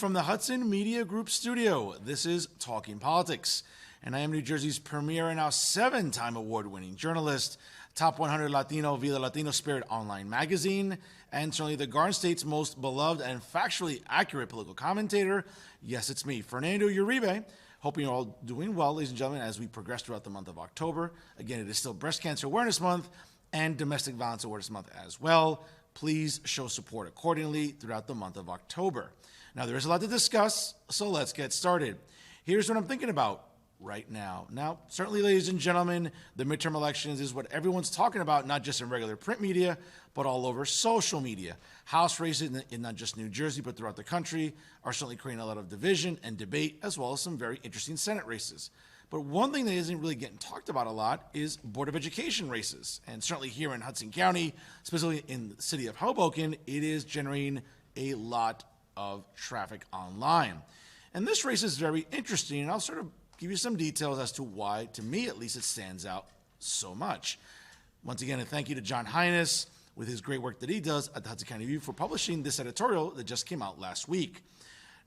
from the Hudson Media Group studio. This is Talking Politics, and I am New Jersey's premier and now 7-time award-winning journalist, top 100 Latino via the Latino Spirit online magazine, and certainly the Garden State's most beloved and factually accurate political commentator. Yes, it's me, Fernando Uribe. Hoping you're all doing well, ladies and gentlemen, as we progress throughout the month of October. Again, it is still Breast Cancer Awareness Month and Domestic Violence Awareness Month as well. Please show support accordingly throughout the month of October. Now, there is a lot to discuss, so let's get started. Here's what I'm thinking about right now. Now, certainly, ladies and gentlemen, the midterm elections is what everyone's talking about, not just in regular print media, but all over social media. House races in not just New Jersey, but throughout the country are certainly creating a lot of division and debate, as well as some very interesting Senate races. But one thing that isn't really getting talked about a lot is Board of Education races. And certainly here in Hudson County, specifically in the city of Hoboken, it is generating a lot of traffic online. And this race is very interesting, and I'll sort of give you some details as to why, to me at least, it stands out so much. Once again, a thank you to John Hines with his great work that he does at the Hudson County Review for publishing this editorial that just came out last week.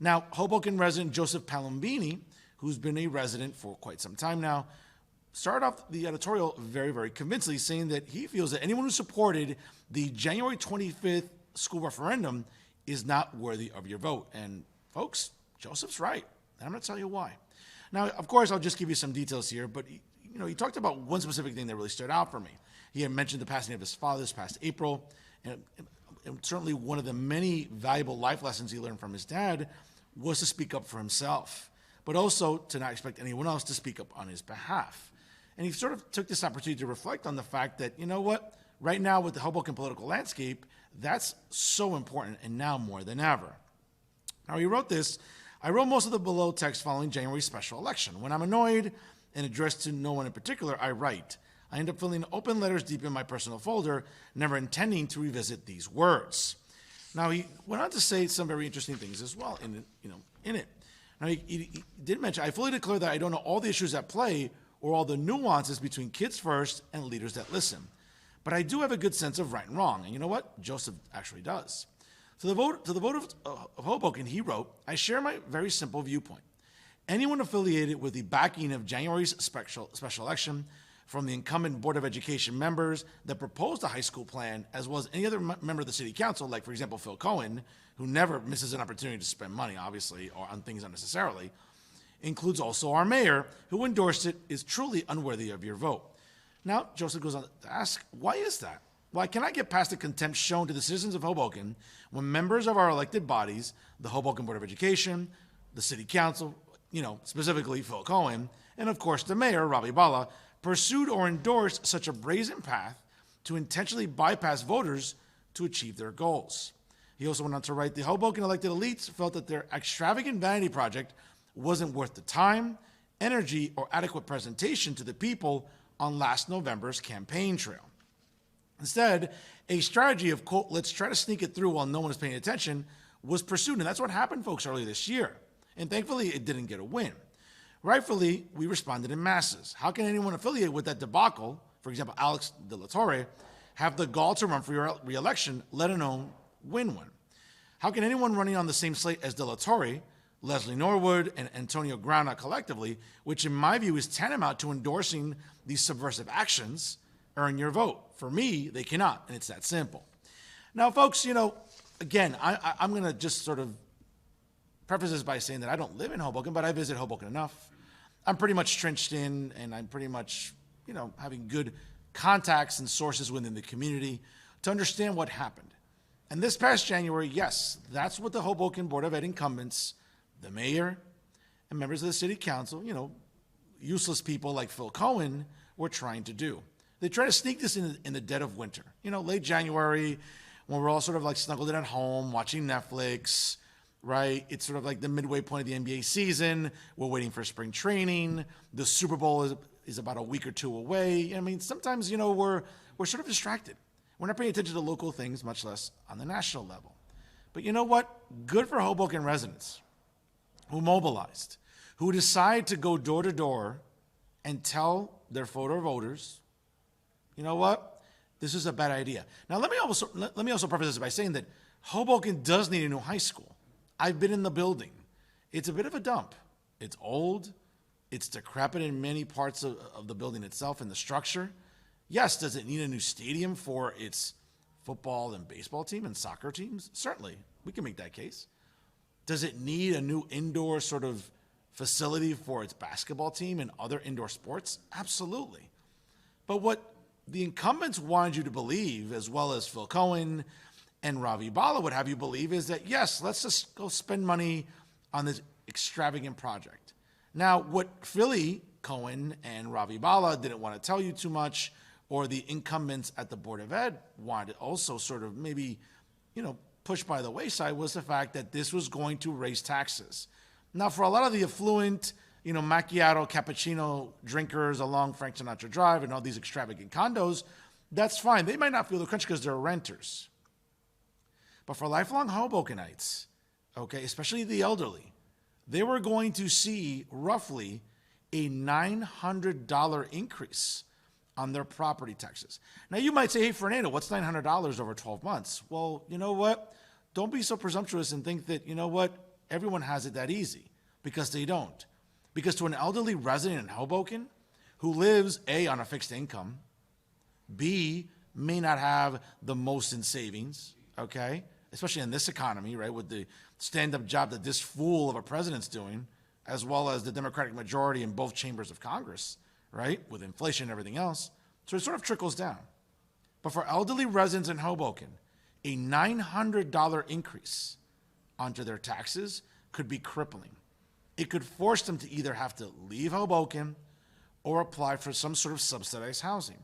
Now, Hoboken resident Joseph Palombini, who's been a resident for quite some time now, started off the editorial very, very convincingly, saying that he feels that anyone who supported the January 25th school referendum is not worthy of your vote. And folks, Joseph's right. And I'm going to tell you why. Now, of course, I'll just give you some details here, but he talked about one specific thing that really stood out for me. He had mentioned the passing of his father this past April, and certainly one of the many valuable life lessons he learned from his dad was to speak up for himself, but also to not expect anyone else to speak up on his behalf. And he sort of took this opportunity to reflect on the fact that, you know what, right now with the Hoboken political landscape, that's so important, and now more than ever. Now, he wrote this: I wrote most of the below text following January's special election. When I'm annoyed and addressed to no one in particular, I write. I end up filling open letters deep in my personal folder, never intending to revisit these words. Now, he went on to say some very interesting things as well in it. Now, he did mention, I fully declare that I don't know all the issues at play or all the nuances between kids first and leaders that listen. But I do have a good sense of right and wrong. And you know what? Joseph actually does. To the vote of Hoboken, he wrote, I share my very simple viewpoint. Anyone affiliated with the backing of January's special election, from the incumbent Board of Education members that proposed the high school plan, as well as any other member of the city council, like, for example, Phil Cohen, who never misses an opportunity to spend money, obviously, or on things unnecessarily, includes also our mayor, who endorsed it, is truly unworthy of your vote. Now, Joseph goes on to ask, why is that? Why can I get past the contempt shown to the citizens of Hoboken when members of our elected bodies, the Hoboken Board of Education, the City Council, specifically Phil Cohen, and of course the mayor, Robbie Balla, pursued or endorsed such a brazen path to intentionally bypass voters to achieve their goals? He also went on to write, the Hoboken elected elites felt that their extravagant vanity project wasn't worth the time, energy, or adequate presentation to the people on last November's campaign trail. Instead, a strategy of, quote, let's try to sneak it through while no one is paying attention was pursued. And that's what happened, folks, earlier this year. And thankfully, it didn't get a win. Rightfully, we responded in masses. How can anyone affiliated with that debacle, for example, Alex De La Torre, have the gall to run for re-election, let alone win one? How can anyone running on the same slate as De La Torre, Leslie Norwood, and Antonio Grana collectively, which in my view is tantamount to endorsing these subversive actions, earn your vote? For me, they cannot, and it's that simple. Now, folks, again, I'm going to just sort of preface this by saying that I don't live in Hoboken, but I visit Hoboken enough. I'm pretty much trenched in, and I'm pretty much, having good contacts and sources within the community to understand what happened. And this past January, yes, that's what the Hoboken Board of Ed incumbents, the mayor, and members of the city council, useless people like Phil Cohen, were trying to do. They try to sneak this in the dead of winter, late January, when we're all sort of like snuggled in at home, watching Netflix, right? It's sort of like the midway point of the NBA season. We're waiting for spring training. The Super Bowl is about a week or two away. I mean, sometimes, we're sort of distracted. We're not paying attention to local things, much less on the national level. But you know what? Good for Hoboken residents who mobilized, who decide to go door to door and tell their photo voters, you know what? This is a bad idea. Now, let me also preface this by saying that Hoboken does need a new high school. I've been in the building. It's a bit of a dump. It's old. It's decrepit in many parts of the building itself and the structure. Yes, does it need a new stadium for its football and baseball team and soccer teams? Certainly, we can make that case. Does it need a new indoor sort of facility for its basketball team and other indoor sports? Absolutely. But what the incumbents wanted you to believe, as well as Phil Cohen and Ravi Bala would have you believe, is that, yes, let's just go spend money on this extravagant project. Now, what Philly Cohen and Ravi Bala didn't want to tell you too much, or the incumbents at the Board of Ed wanted also sort of maybe, pushed by the wayside, was the fact that this was going to raise taxes. Now, for a lot of the affluent, macchiato, cappuccino drinkers along Frank Sinatra Drive and all these extravagant condos, that's fine. They might not feel the crunch because they're renters. But for lifelong Hobokenites, okay, especially the elderly, they were going to see roughly a $900 increase on their property taxes. Now, you might say, hey, Fernando, what's $900 over 12 months? Well, you know what? Don't be so presumptuous and think that, everyone has it that easy, because they don't. Because to an elderly resident in Hoboken who lives, A, on a fixed income, B, may not have the most in savings, okay, especially in this economy, right, with the stand-up job that this fool of a president's doing, as well as the Democratic majority in both chambers of Congress, right, with inflation and everything else. So it sort of trickles down. But for elderly residents in Hoboken, a $900 increase onto their taxes could be crippling. It could force them to either have to leave Hoboken or apply for some sort of subsidized housing.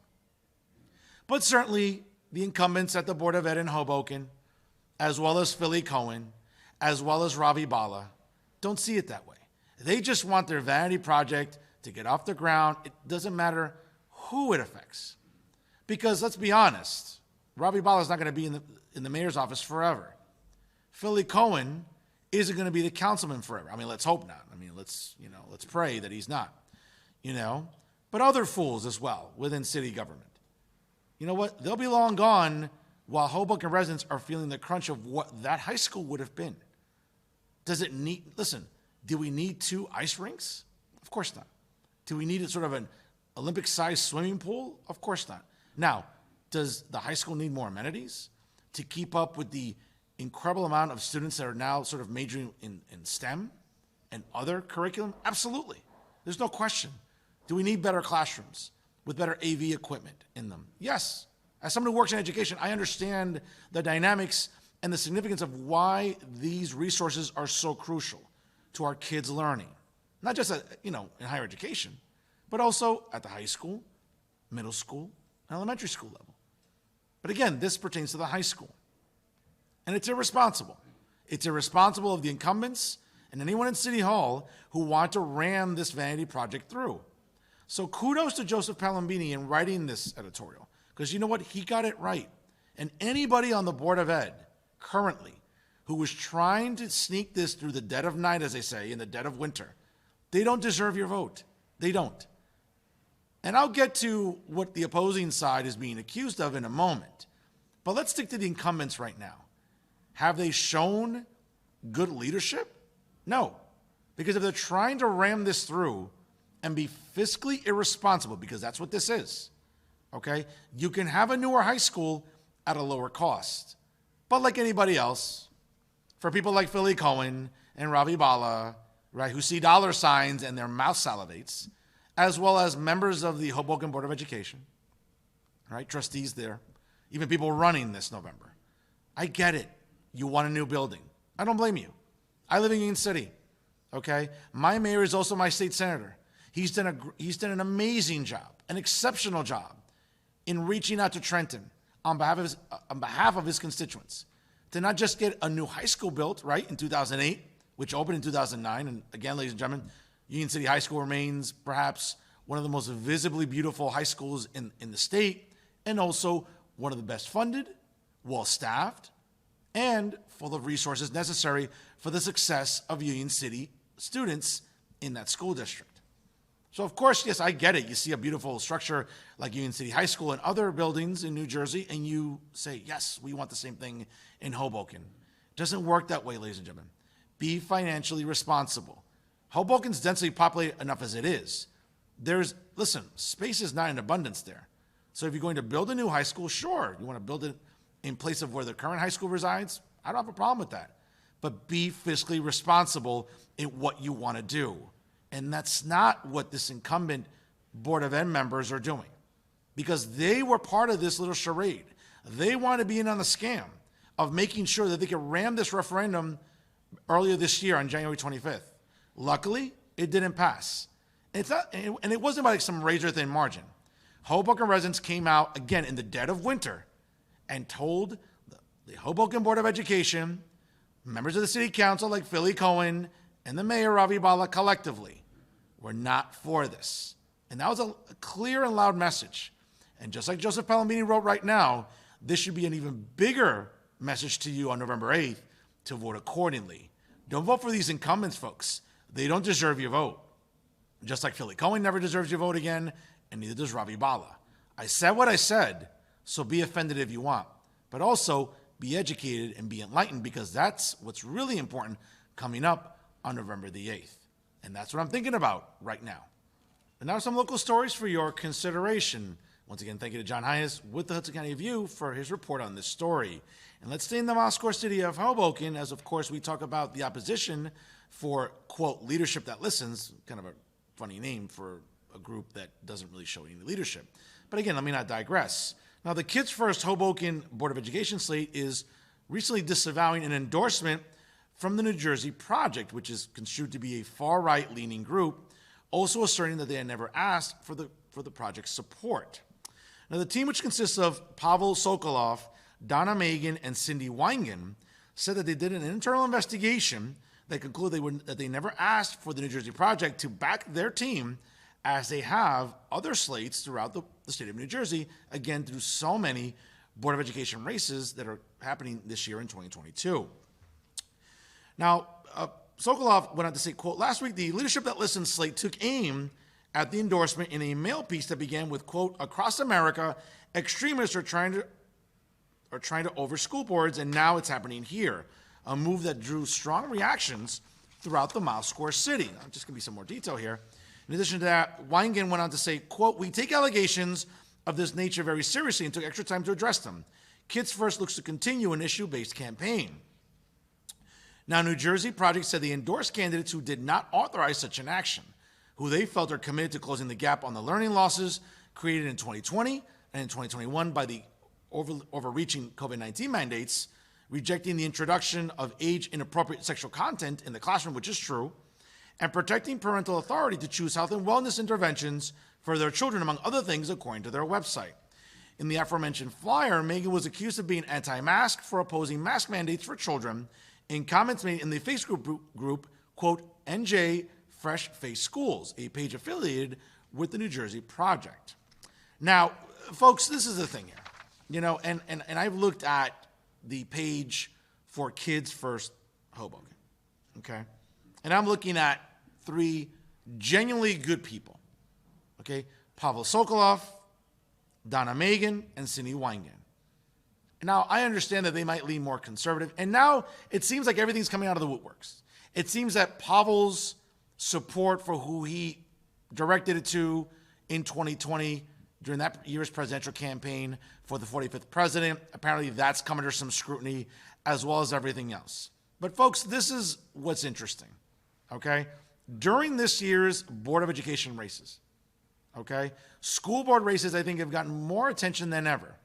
But certainly, the incumbents at the Board of Ed in Hoboken, as well as Philly Cohen, as well as Ravi Bala, don't see it that way. They just want their vanity project to get off the ground. It doesn't matter who it affects. Because let's be honest, Ravi Bala is not going to be in the mayor's office forever. Philly Cohen isn't going to be the councilman forever. I mean, let's hope not. I mean, let's pray that he's not. But other fools as well within city government. You know what? They'll be long gone while Hoboken residents are feeling the crunch of what that high school would have been. Do we need 2 ice rinks? Of course not. Do we need sort of an Olympic-sized swimming pool? Of course not. Now, does the high school need more amenities to keep up with the incredible amount of students that are now sort of majoring in STEM and other curriculum? Absolutely. There's no question. Do we need better classrooms with better AV equipment in them? Yes. As someone who works in education, I understand the dynamics and the significance of why these resources are so crucial to our kids' learning. Not just in higher education, but also at the high school, middle school, and elementary school level. But again, this pertains to the high school. And it's irresponsible. It's irresponsible of the incumbents and anyone in City Hall who want to ram this vanity project through. So kudos to Joseph Palambini in writing this editorial, because you know what? He got it right. And anybody on the Board of Ed currently who was trying to sneak this through the dead of night, as they say, in the dead of winter, they don't deserve your vote. They don't. And I'll get to what the opposing side is being accused of in a moment. But let's stick to the incumbents right now. Have they shown good leadership? No. Because if they're trying to ram this through and be fiscally irresponsible, because that's what this is, okay, you can have a newer high school at a lower cost. But like anybody else, for people like Philly Cohen and Ravi Bala, right, who see dollar signs and their mouth salivates, as well as members of the Hoboken Board of Education, right, trustees there, even people running this November. I get it. You want a new building. I don't blame you. I live in Union City, okay? My mayor is also my state senator. He's done an amazing job, an exceptional job in reaching out to Trenton on behalf of his constituents to not just get a new high school built, right, in 2008, which opened in 2009. And again, ladies and gentlemen, Union City High School remains perhaps one of the most visibly beautiful high schools in the state, and also one of the best funded, well-staffed, and full of resources necessary for the success of Union City students in that school district. So, of course, yes, I get it. You see a beautiful structure like Union City High School and other buildings in New Jersey, and you say, yes, we want the same thing in Hoboken. It doesn't work that way, ladies and gentlemen, be financially responsible. Hoboken's densely populated enough as it is. Listen, space is not in abundance there. So if you're going to build a new high school, sure, you want to build it in place of where the current high school resides, I don't have a problem with that. But be fiscally responsible in what you want to do. And that's not what this incumbent Board of Ed members are doing, because they were part of this little charade. They want to be in on the scam of making sure that they could ram this referendum earlier this year on January 25th. Luckily, it didn't pass. And it wasn't by like some razor-thin margin. Hoboken residents came out, again, in the dead of winter and told the Hoboken Board of Education, members of the city council like Philly Cohen and the mayor, Ravi Bala, collectively, we're not for this. And that was a clear and loud message. And just like Joseph Palomini wrote right now, this should be an even bigger message to you on November 8th to vote accordingly. Don't vote for these incumbents, folks. They don't deserve your vote. Just like Philly Cohen never deserves your vote again, and neither does Ravi Bala. I said what I said, so be offended if you want. But also, be educated and be enlightened, because that's what's really important coming up on November the 8th. And that's what I'm thinking about right now. And now some local stories for your consideration. Once again, thank you to John Hayes with the Hudson County View for his report on this story. And let's stay in the Moscow city of Hoboken, as of course we talk about the opposition for, quote, leadership that listens, kind of a funny name for a group that doesn't really show any leadership. But again, let me not digress. Now, the Kids First Hoboken Board of Education slate is recently disavowing an endorsement from the New Jersey Project, which is construed to be a far-right leaning group, also asserting that they had never asked for the project's support. Now, the team, which consists of Pavel Sokolov, Donna Megan, and Cindy Weingen, said that they did an internal investigation that concluded that they never asked for the New Jersey Project to back their team, as they have other slates throughout the state of New Jersey, again, through so many Board of Education races that are happening this year in 2022. Now, Sokolov went on to say, quote, last week, the Leadership That Listens slate took aim at the endorsement in a mail piece that began with, quote, across America, extremists are trying to over school boards, and now it's happening here, a move that drew strong reactions throughout the Mile Square city. Now, just going to be some more detail here. In addition to that, Weingen went on to say, quote, we take allegations of this nature very seriously and took extra time to address them. Kids First looks to continue an issue-based campaign. Now, New Jersey Project said they endorsed candidates who did not authorize such an action, who they felt are committed to closing the gap on the learning losses created in 2020 and in 2021 by the overreaching COVID-19 mandates, rejecting the introduction of age-inappropriate sexual content in the classroom, which is true, and protecting parental authority to choose health and wellness interventions for their children, among other things, according to their website. In the aforementioned flyer, Megan was accused of being anti-mask for opposing mask mandates for children in comments made in the Facebook group, quote, NJ Fresh Face Schools, a page affiliated with the New Jersey Project. Now, folks, this is the thing here, you know, and I've looked at the page for Kids First Hoboken, okay? And I'm looking at three genuinely good people, okay? Pavel Sokolov, Donna Megan, and Cindy Weingen. Now, I understand that they might lean more conservative, and now it seems like everything's coming out of the woodworks. It seems that Pavel's support for who he directed it to in 2020 during that year's presidential campaign for the 45th president, apparently that's come under some scrutiny, as well as everything else. But folks, this is what's interesting, okay? During this year's Board of Education races, okay, school board races, I think, have gotten more attention than ever.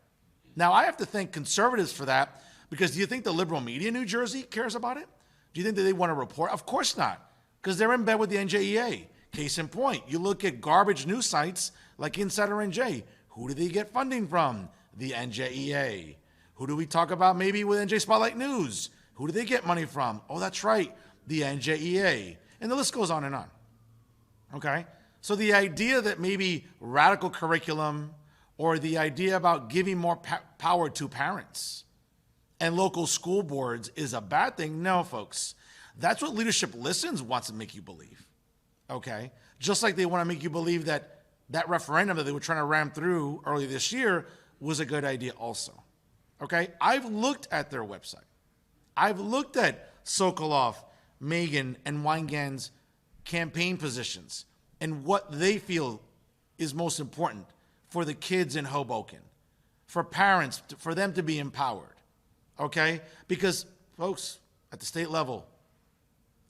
Now, I have to thank conservatives for that, because do you think the liberal media in New Jersey cares about it? Do you think that they want to report? Of course not, because they're in bed with the NJEA. Case in point, you look at garbage news sites like Insider NJ. Who do they get funding from? The NJEA. Who do we talk about maybe with NJ Spotlight News? Who do they get money from? Oh, that's right, the NJEA. And the list goes on and on. Okay? So the idea that maybe radical curriculum or the idea about giving more power to parents and local school boards is a bad thing? No, folks. That's what Leadership Listens wants to make you believe. Okay? Just like they want to make you believe that that referendum that they were trying to ram through earlier this year was a good idea also. Okay? I've looked at their website. I've looked at Sokolov, Megan and Weingand's campaign positions and what they feel is most important for the kids in Hoboken, for parents, for them to be empowered, okay? Because, folks, at the state level,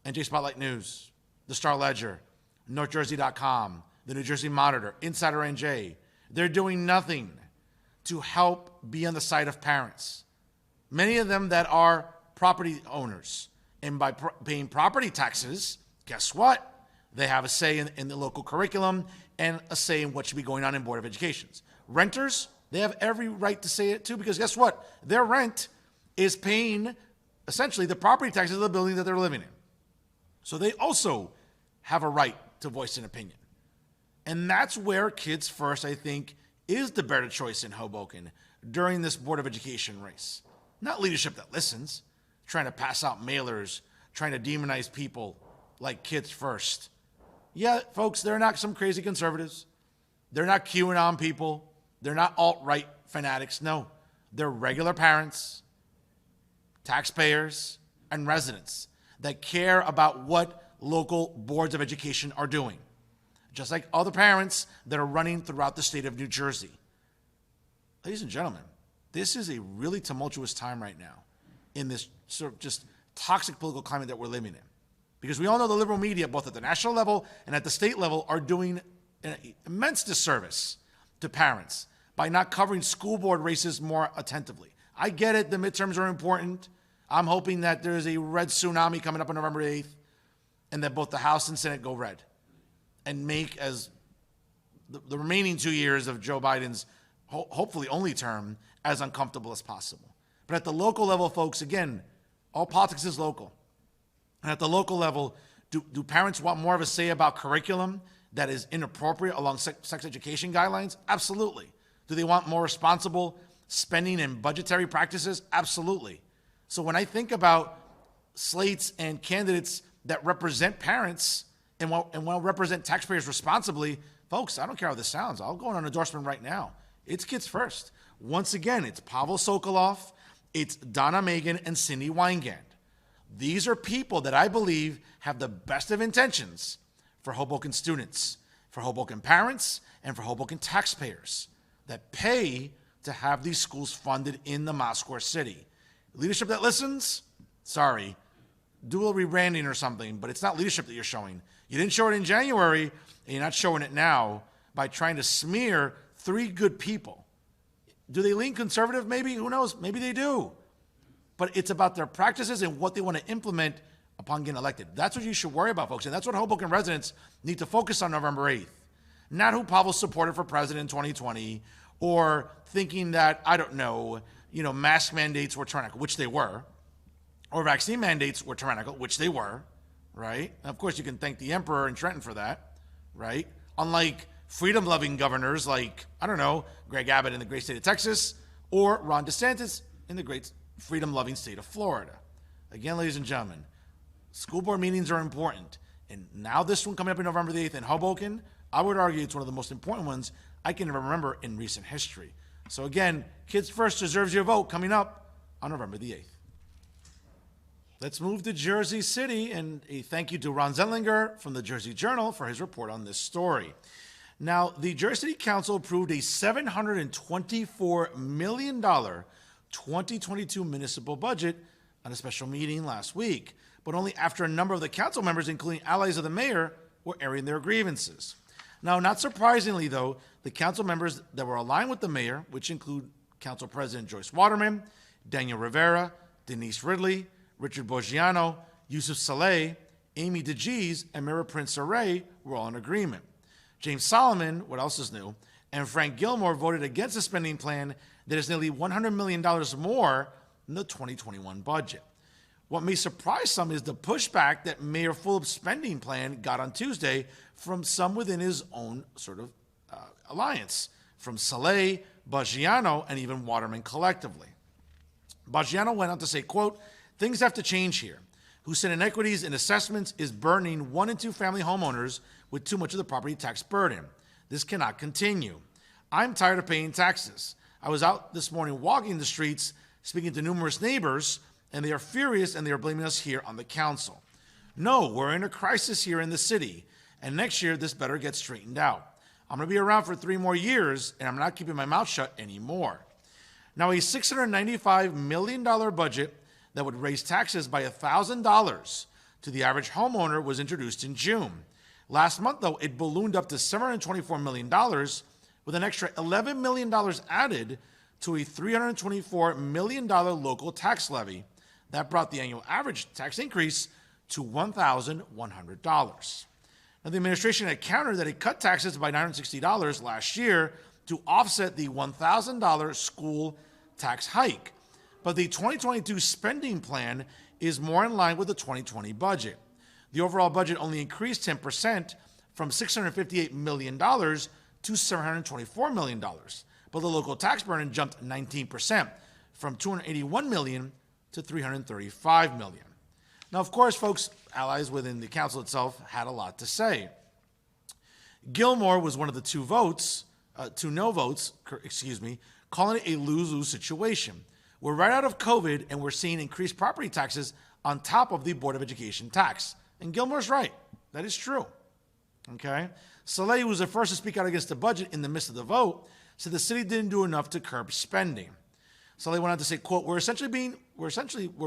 NJ Spotlight News, the Star Ledger, NorthJersey.com, the New Jersey Monitor, Insider NJ, they're doing nothing to help be on the side of parents. Many of them that are property owners. And by paying property taxes, guess what? They have a say in the local curriculum and a say in what should be going on in Board of Educations. Renters, they have every right to say it too, because guess what? Their rent is paying essentially the property taxes of the building that they're living in. So they also have a right to voice an opinion. And that's where Kids First, I think, is the better choice in Hoboken during this Board of Education race. Not leadership that listens, trying to pass out mailers, trying to demonize people like Kids First. Yeah, folks, they're not some crazy conservatives. They're not QAnon people. They're not alt-right fanatics. No, they're regular parents, taxpayers, and residents that care about what local boards of education are doing, just like other parents that are running throughout the state of New Jersey. Ladies and gentlemen, this is a really tumultuous time right now in this sort of just toxic political climate that we're living in. Because we all know the liberal media, both at the national level and at the state level, are doing an immense disservice to parents by not covering school board races more attentively. I get it, the midterms are important. I'm hoping that there's a red tsunami coming up on November 8th and that both the House and Senate go red and make as the remaining 2 years of Joe Biden's hopefully only term as uncomfortable as possible. But at the local level, folks, again, all politics is local. And at the local level, do parents want more of a say about curriculum that is inappropriate along sex education guidelines? Absolutely. Do they want more responsible spending and budgetary practices? Absolutely. So when I think about slates and candidates that represent parents and want to represent taxpayers responsibly, folks, I don't care how this sounds. I'll go on an endorsement right now. It's Kids First. Once again, it's Pavel Sokolov, it's Donna Megan, and Cindy Weingand. These are people that I believe have the best of intentions for Hoboken students, for Hoboken parents, and for Hoboken taxpayers that pay to have these schools funded in the Moscow City. Leadership that listens, sorry, do a rebranding or something, but it's not leadership that you're showing. You didn't show it in January, and you're not showing it now by trying to smear three good people. Do they lean conservative? Maybe. Who knows? Maybe they do. But it's about their practices and what they want to implement upon getting elected. That's what you should worry about, folks. And that's what Hoboken residents need to focus on November 8th. Not who Pavel supported for president in 2020 or thinking that, I don't know, mask mandates were tyrannical, which they were, or vaccine mandates were tyrannical, which they were, right? And of course, you can thank the emperor in Trenton for that, right? Unlike freedom-loving governors like, I don't know, Greg Abbott in the great state of Texas or Ron DeSantis in the great freedom-loving state of Florida. Again, ladies and gentlemen, school board meetings are important. And now this one coming up on November the 8th in Hoboken, I would argue it's one of the most important ones I can remember in recent history. So again, Kids First deserves your vote coming up on November the 8th. Let's move to Jersey City, and a thank you to Ron Zendlinger from the Jersey Journal for his report on this story. Now, the Jersey City Council approved a $724 million 2022 municipal budget on a special meeting last week, but only after a number of the council members, including allies of the mayor, were airing their grievances. Now, not surprisingly, though, the council members that were aligned with the mayor, which include Council President Joyce Waterman, Daniel Rivera, Denise Ridley, Richard Boggiano, Yusuf Saleh, Amy DeGees, and Mayor Prince Array, were all in agreement. James Solomon, what else is new, and Frank Gilmore voted against a spending plan that is nearly $100 million more than the 2021 budget. What may surprise some is the pushback that Mayor Fulop's spending plan got on Tuesday from some within his own sort of alliance, from Saleh, Boggiano, and even Waterman collectively. Boggiano went on to say, quote, "Things have to change here. Who said inequities in assessments is burdening 1 and 2 family homeowners with too much of the property tax burden. This cannot continue. I'm tired of paying taxes. I was out this morning walking the streets, speaking to numerous neighbors, and they are furious and they are blaming us here on the council. No, we're in a crisis here in the city, and next year this better get straightened out. I'm going to be around for 3 more years, and I'm not keeping my mouth shut anymore. Now, a $695 million budget that would raise taxes by $1,000 to the average homeowner was introduced in June. Last month, though, it ballooned up to $724 million, with an extra $11 million added to a $324 million local tax levy. That brought the annual average tax increase to $1,100. Now, the administration had countered that it cut taxes by $960 last year to offset the $1,000 school tax hike. But the 2022 spending plan is more in line with the 2020 budget. The overall budget only increased 10% from $658 million to $724 million. But the local tax burden jumped 19% from $281 million to $335 million. Now, of course, folks, allies within the council itself had a lot to say. Gilmore was one of the two no votes, calling it a lose-lose situation. We're right out of COVID, and we're seeing increased property taxes on top of the Board of Education tax. And Gilmore's right. That is true. Okay? Saleh, who was the first to speak out against the budget in the midst of the vote, said the city didn't do enough to curb spending. Saleh went on to say, quote, we're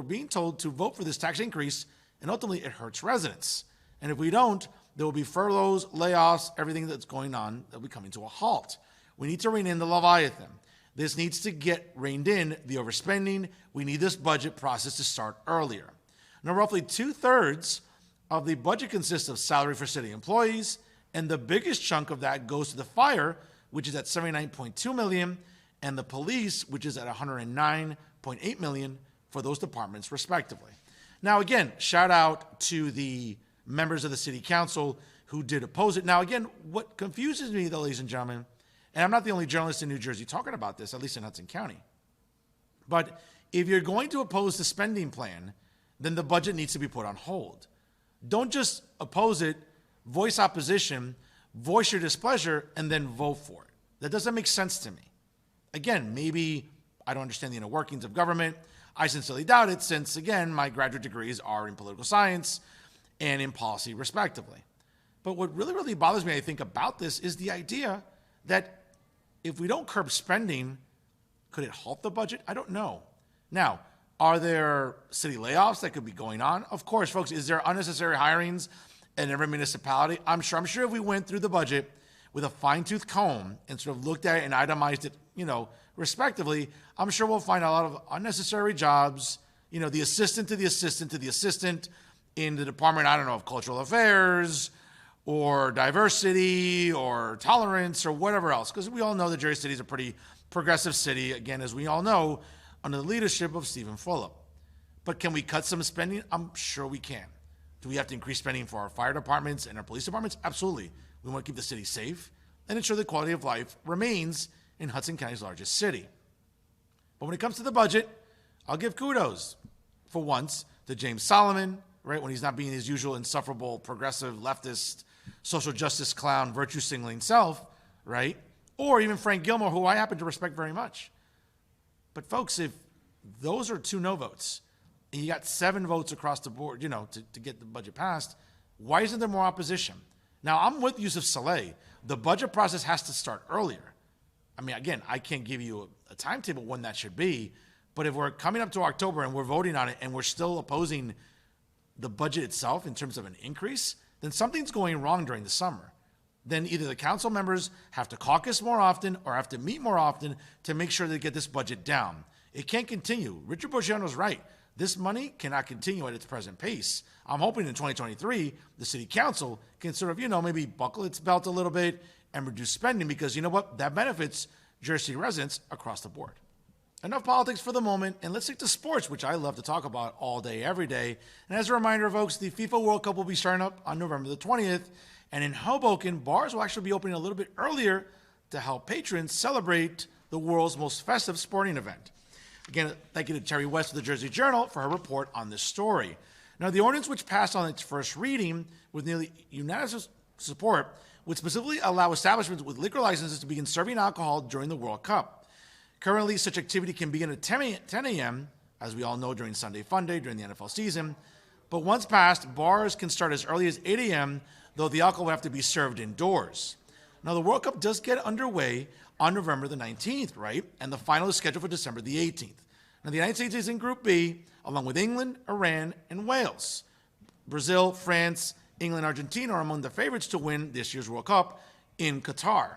being told to vote for this tax increase, and ultimately it hurts residents. And if we don't, there will be furloughs, layoffs, everything that's going on that will be coming to a halt. We need to rein in the Leviathan. This needs to get reined in, the overspending. We need this budget process to start earlier. Now, roughly 2/3 of the budget consists of salary for city employees, and the biggest chunk of that goes to the fire, which is at $79.2 million, and the police, which is at $109.8 million for those departments, respectively. Now, again, shout out to the members of the city council who did oppose it. Now, again, what confuses me, though, ladies and gentlemen, and I'm not the only journalist in New Jersey talking about this, at least in Hudson County, but if you're going to oppose the spending plan, then the budget needs to be put on hold. Don't just oppose it, voice opposition, voice your displeasure, and then vote for it. That doesn't make sense to me. Again, maybe I don't understand the inner workings of government. I sincerely doubt it since, again, my graduate degrees are in political science and in policy, respectively. But what really, really bothers me, I think, about this is the idea that if we don't curb spending, could it halt the budget? I don't know. Now, are there city layoffs that could be going on? Of course, folks. Is there unnecessary hirings in every municipality? I'm sure if we went through the budget with a fine-tooth comb and sort of looked at it and itemized it, respectively, I'm sure we'll find a lot of unnecessary jobs, the assistant to the assistant to the assistant in the department, I don't know, of cultural affairs or diversity or tolerance or whatever else, because we all know that Jersey City is a pretty progressive city, again, as we all know, under the leadership of Stephen Fulop. But can we cut some spending? I'm sure we can. Do we have to increase spending for our fire departments and our police departments? Absolutely. We want to keep the city safe and ensure the quality of life remains in Hudson County's largest city. But when it comes to the budget, I'll give kudos, for once, to James Solomon, right, when he's not being his usual insufferable, progressive, leftist, social justice clown, virtue-singling self, right? Or even Frank Gilmore, who I happen to respect very much. But folks, if those are 2 no votes, and you got 7 votes across the board, to get the budget passed, why isn't there more opposition? Now, I'm with Yusuf Saleh. The budget process has to start earlier. I mean, again, I can't give you a timetable when that should be, but if we're coming up to October and we're voting on it and we're still opposing the budget itself in terms of an increase, then something's going wrong during the summer. Then either the council members have to caucus more often or have to meet more often to make sure they get this budget down. It can't continue. Richard Bosciano's right. This money cannot continue at its present pace. I'm hoping in 2023, the city council can sort of, maybe buckle its belt a little bit and reduce spending because you know what? That benefits Jersey residents across the board. Enough politics for the moment, and let's stick to sports, which I love to talk about all day, every day. And as a reminder, folks, the FIFA World Cup will be starting up on November the 20th, and in Hoboken, bars will actually be opening a little bit earlier to help patrons celebrate the world's most festive sporting event. Again, thank you to Terry West of the Jersey Journal for her report on this story. Now, the ordinance, which passed on its first reading with nearly unanimous support, would specifically allow establishments with liquor licenses to begin serving alcohol during the World Cup. Currently, such activity can begin at 10 a.m., as we all know, during Sunday Fun Day, during the NFL season. But once passed, bars can start as early as 8 a.m., though the alcohol will have to be served indoors. Now, the World Cup does get underway on November the 19th, right? And the final is scheduled for December the 18th. Now, the United States is in Group B, along with England, Iran, and Wales. Brazil, France, England, Argentina are among the favorites to win this year's World Cup in Qatar.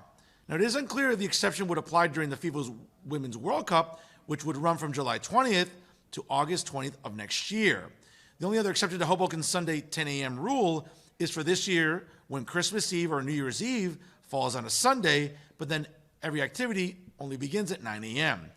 Now, it is unclear if the exception would apply during the FIFA's Women's World Cup, which would run from July 20th to August 20th of next year. The only other exception to Hoboken's Sunday 10 a.m. rule is for this year when Christmas Eve or New Year's Eve falls on a Sunday, but then every activity only begins at 9 a.m.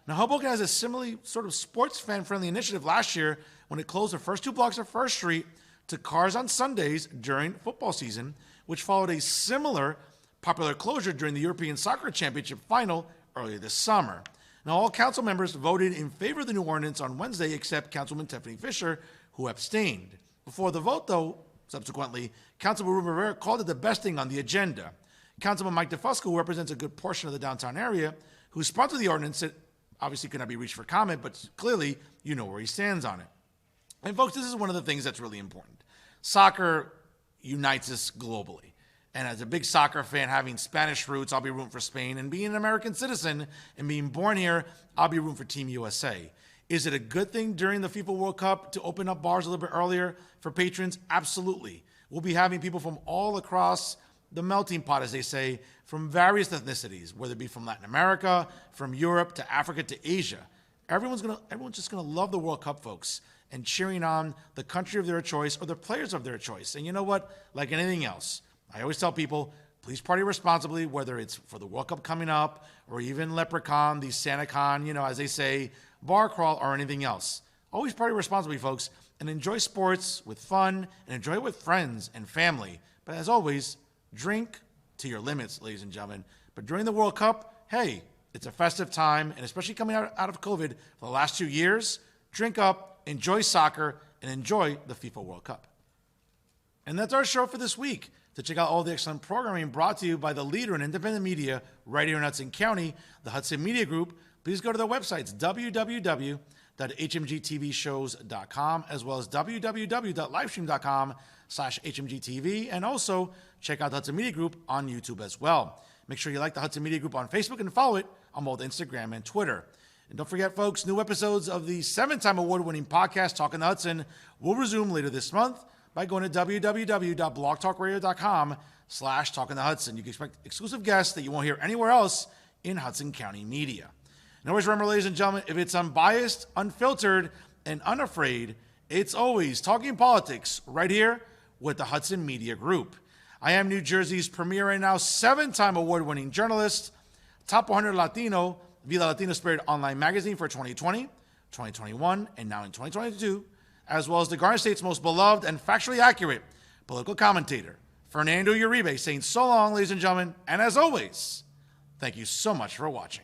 Now, Hoboken has a similarly sort of sports fan-friendly initiative last year when it closed the first 2 blocks of First Street to cars on Sundays during football season, which followed a similar popular closure during the European Soccer Championship final earlier this summer. Now, all council members voted in favor of the new ordinance on Wednesday, except Councilwoman Tiffany Fisher, who abstained. Before the vote, though, subsequently, Councilman Ruben Rivera called it the best thing on the agenda. Councilman Mike DeFusco, who represents a good portion of the downtown area, who sponsored the ordinance, said obviously could not be reached for comment, but clearly you know where he stands on it. And folks, this is one of the things that's really important. Soccer unites us globally. And as a big soccer fan, having Spanish roots, I'll be rooting for Spain. And being an American citizen and being born here, I'll be rooting for Team USA. Is it a good thing during the FIFA World Cup to open up bars a little bit earlier for patrons? Absolutely. We'll be having people from all across the melting pot, as they say, from various ethnicities, whether it be from Latin America, from Europe to Africa to Asia. Everyone's just gonna love the World Cup, folks, and cheering on the country of their choice or the players of their choice. And you know what? Like anything else, I always tell people, please party responsibly, whether it's for the World Cup coming up or even Leprechaun, the SantaCon, as they say, bar crawl or anything else. Always party responsibly, folks, and enjoy sports with fun and enjoy it with friends and family. But as always, drink to your limits, ladies and gentlemen. But during the World Cup, hey, it's a festive time, and especially coming out of COVID for the last 2 years, drink up, enjoy soccer, and enjoy the FIFA World Cup. And that's our show for this week. To check out all the excellent programming brought to you by the leader in independent media right here in Hudson County, the Hudson Media Group, please go to their websites, www.hmgtvshows.com, as well as www.livestream.com/hmgtv, and also check out the Hudson Media Group on YouTube as well. Make sure you like the Hudson Media Group on Facebook and follow it on both Instagram and Twitter. And don't forget, folks, new episodes of the 7-time award-winning podcast, Talking the Hudson, will resume later this month by going to www.blogtalkradio.com/talkingthehudson. You can expect exclusive guests that you won't hear anywhere else in Hudson County media. And always remember, ladies and gentlemen, if it's unbiased, unfiltered, and unafraid, it's always talking politics right here with the Hudson Media Group. I am New Jersey's premier and now 7-time award-winning journalist, top 100 Latino, via the Latino Spirit online magazine for 2020, 2021, and now in 2022, as well as the Garden State's most beloved and factually accurate political commentator, Fernando Uribe, saying so long, ladies and gentlemen, and as always, thank you so much for watching.